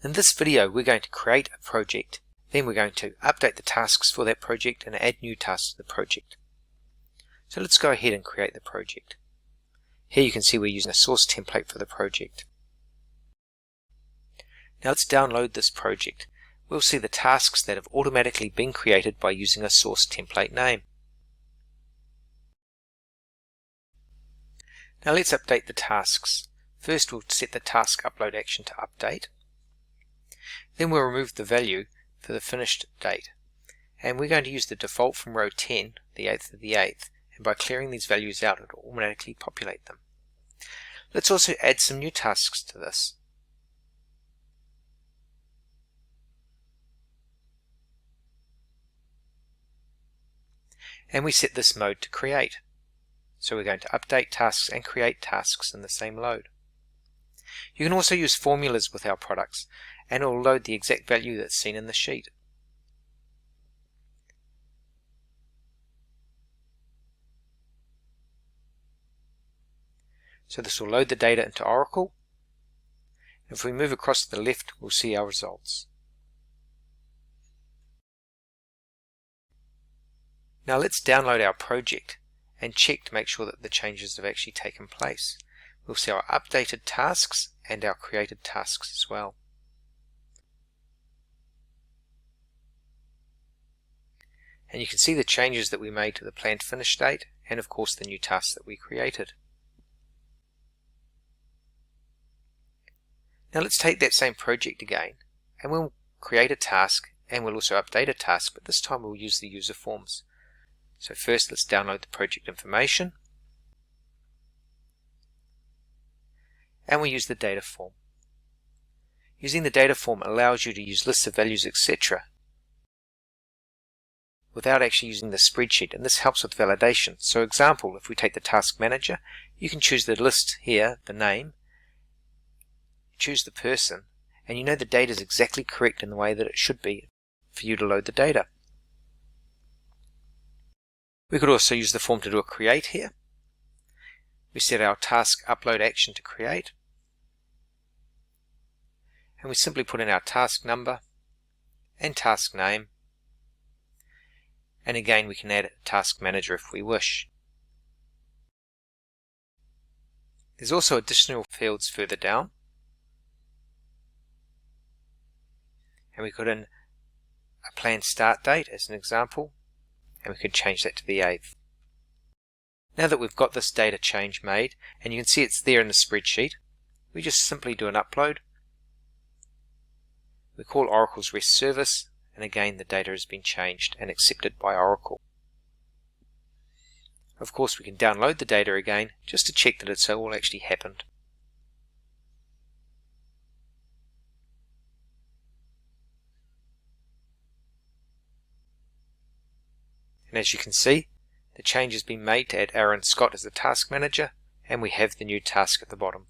In this video we're going to create a project, then we're going to update the tasks for that project and add new tasks to the project. So let's go ahead and create the project. Here you can see we're using a source template for the project. Now let's download this project. We'll see the tasks that have automatically been created by using a source template name. Now let's update the tasks. First we'll set the task upload action to update. Then we'll remove the value for the finished date. And we're going to use the default from row 10, the 8th of the 8th, and by clearing these values out it will automatically populate them. Let's also add some new tasks to this. And we set this mode to create. So we're going to update tasks and create tasks in the same load. You can also use formulas with our products, and it will load the exact value that's seen in the sheet. So this will load the data into Oracle. If we move across to the left, we'll see our results. Now let's download our project and check to make sure that the changes have actually taken place. We'll see our updated tasks and our created tasks as well. And you can see the changes that we made to the planned finish date and of course the new tasks that we created. Now let's take that same project again and we'll create a task and we'll also update a task, but this time we'll use the user forms. So first let's download the project information and we'll use the data form. Using the data form allows you to use lists of values, etc. without actually using the spreadsheet, and this helps with validation. So example, if we take the task manager, you can choose the list here, the name, choose the person, and you know the data is exactly correct in the way that it should be for you to load the data. We could also use the form to do a create here. We set our task upload action to create, and we simply put in our task number and task name, and again we can add a task manager if we wish. There's also additional fields further down, and we could in a planned start date as an example, and we could change that to the 8th. Now that we've got this data change made, and you can see it's there in the spreadsheet, we just simply do an upload. We call Oracle's REST service, and again the data has been changed and accepted by Oracle. Of course we can download the data again just to check that it's all actually happened. And as you can see, the change has been made to add Aaron Scott as the task manager, and we have the new task at the bottom.